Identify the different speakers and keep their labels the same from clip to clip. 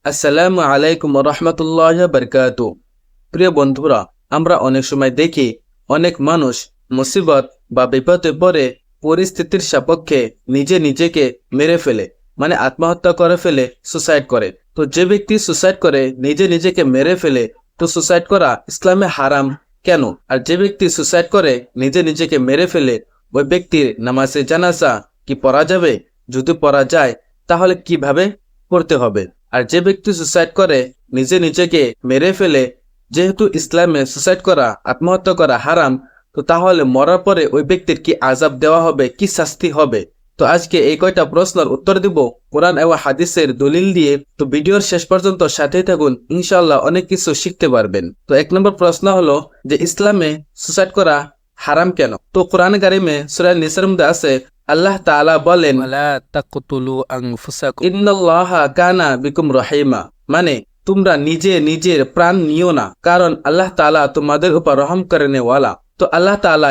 Speaker 1: আসসালামু আলাইকুম রহমতুল্লাহ বারকাতু। প্রিয় বন্ধুরা, আমরা অনেক সময় দেখি অনেক মানুষ মুসিবত বা বিপদে পড়ে পরিস্থিতির সাপেক্ষে নিজেকে মেরে ফেলে, মানে আত্মহত্যা করে ফেলে, সুসাইড করে। তো যে ব্যক্তি সুসাইড করে নিজেকে মেরে ফেলে, তো সুসাইড করা ইসলামে হারাম কেন? আর যে ব্যক্তি সুসাইড করে নিজেকে মেরে ফেলে, ওই ব্যক্তির নামাজে জানাজা কি পড়া যাবে? যদি পড়া যায় তাহলে কিভাবে পড়তে হবে? আর যে ব্যক্তি সুসাইড করে নিজেকে মেরে ফেলে, যেহেতু ইসলামে সুসাইড করা, আত্মহত্যা করা হারাম, তো তাহলে মরার পরে ওই ব্যক্তির কি আযাব দেওয়া হবে, কি শাস্তি হবে? তো আজকে এই কয়টা প্রশ্নের উত্তর দিব কোরআন এবং হাদিসের দলিল দিয়ে। তো ভিডিওর শেষ পর্যন্ত সাথেই থাকুন, ইনশাআল্লাহ অনেক কিছু শিখতে পারবেন। তো এক নম্বর প্রশ্ন হলো যে ইসলামে সুসাইড করা হারাম কেন? তো কোরআন কারিমে সূরা নিসার মধ্যে আছে, আল্লাহ তাআলা বলেন, ওয়ালা তাকতুলু আনফুসাকুম ইন্নাল্লাহা কানা বিকুম রহিমা, মানে তোমরা নিজের প্রাণ নিও না, কারণ আল্লাহ তাআলা তোমাদের উপর রহম করেনেওয়ালা। তো আল্লাহ তাআলা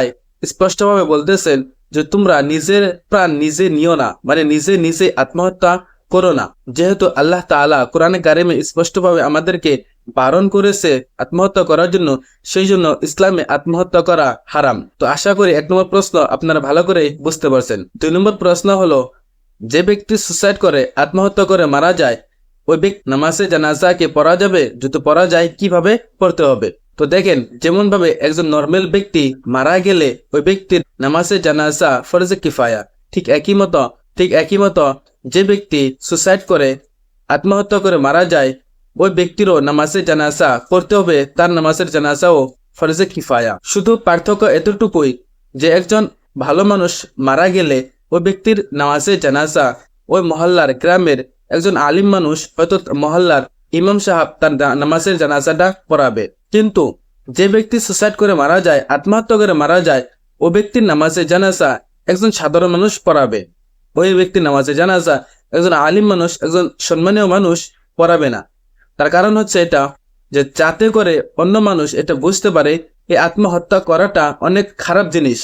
Speaker 1: স্পষ্টভাবে বলতেছেন যে তোমরা নিজের প্রাণ নিজে নিও না, মানে নিজে আত্মহত্যা করো না। যেহেতু আল্লাহ তাআলা কোরআনে কারিমে স্পষ্টভাবে আমাদেরকে বারণ করেছে আত্মহত্যা করার জন্য, সেই জন্য ইসলামে আত্মহত্যা করা হারাম। তো আশা করি এক নম্বর প্রশ্ন আপনারা ভালো করে বুঝতে পারছেন। দুই নম্বর প্রশ্ন হলো, যে ব্যক্তি সুসাইড করে, আত্মহত্যা করে মারা যায়, ওই ব্যক্তি নামাজে জানাজা কি পড়া যাবে? যদি পড়া যায় কিভাবে পড়তে হবে? তো দেখেন, যেমন ভাবে একজন নর্মাল ব্যক্তি মারা গেলে ওই ব্যক্তির নামাজে জানাজা ফরজে কিফায়া, ঠিক একই মতো যে ব্যক্তি সুসাইড করে, আত্মহত্যা করে মারা যায়, ওই ব্যক্তিরও নামাজে জানাজা পড়তে হবে, তার নামাজের জানাজাও ফরজে কিফায়া। শুধু পার্থক্য এতটুকুই যে একজন ভালো মানুষ মারা গেলে ওই ব্যক্তির নামাজে জানাজা ওই মহল্লার, গ্রামের একজন আলিম মানুষ, হয়তো মহল্লার ইমাম সাহেব, তার নামাজের জানাজাটা পড়াবে। কিন্তু যে ব্যক্তি সুসাইড করে মারা যায়, আত্মহত্যা করে মারা যায়, ওই ব্যক্তির নামাজে জানাজা একজন সাধারণ মানুষ পড়াবে। ওই ব্যক্তির নামাজে জানাজা একজন আলিম মানুষ, একজন সম্মানীয় মানুষ পড়াবে না। তার কারণ হচ্ছে এটা, যে যাতে করে অন্য মানুষ এটা বুঝতে পারে এই আত্মহত্যা করাটা অনেক খারাপ জিনিস,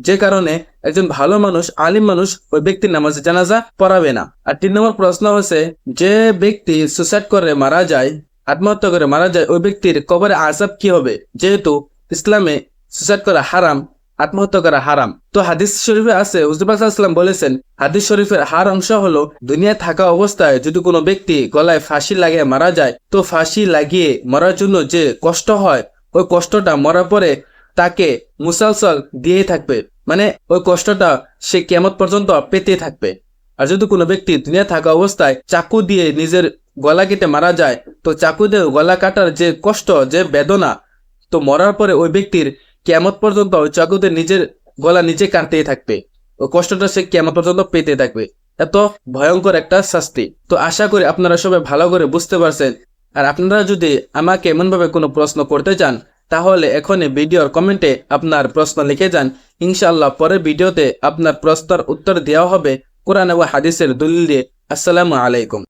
Speaker 1: যে কারণে একজন ভালো মানুষ, আলিম মানুষ ওই ব্যক্তির নামাজে জানাজা পড়াবে না। আর 3 নম্বর প্রশ্ন হচ্ছে, যে ব্যক্তি সুসাইড করে মারা যায়, আত্মহত্যা করে মারা যায়, ওই ব্যক্তির কবরে আযাব কি হবে? যেহেতু ইসলামে সুসাইড করা হারাম, আত্মহত্যা করা হারাম। তো হাদিস শরীফে আছে, হুজুর পাক সাল্লাল্লাহু আলাইহি ওয়াসাল্লাম বলেছেন, হাদিস শরীফের হার অংশ হলো, দুনিয়ায় থাকা অবস্থায় যদি কোনো ব্যক্তি গলায় ফাঁসি লাগিয়ে মারা যায়, তো ফাঁসি লাগিয়ে মরার জন্য যে কষ্ট হয়, ওই কষ্টটা মরার পরে তাকে মুসালসল দিয়ে থাকবে, মানে ওই কষ্টটা সে কিয়ামত পর্যন্ত পেতে থাকবে। আর যদি কোনো ব্যক্তি দুনিয়া থাকা অবস্থায় চাকু দিয়ে নিজের গলা কেটে মারা যায়, তো চাকু দিয়ে গলা কাটার যে কষ্ট, যে বেদনা, তো মরার পরে ওই ব্যক্তির কিয়ামত পর্যন্ত ওই চাকুতে নিজের গলা নিজে কাটতেই থাকবে, ওই কষ্টটা সে কিয়ামত পর্যন্ত পেতে থাকবে। এত ভয়ঙ্কর একটা শাস্তি। তো আশা করি আপনারা সবাই ভালো করে বুঝতে পারছেন। আর আপনারা যদি আমাকে এমনভাবে কোনো প্রশ্ন করতে চান, তাহলে এখনই ভিডিওর কমেন্টে আপনার প্রশ্ন লিখে যান। ইনশাআল্লাহ পরের ভিডিওতে আপনার প্রশ্নের উত্তর দেওয়া হবে কোরআন ও হাদিসের দলিল দিয়ে। আসসালামু আলাইকুম।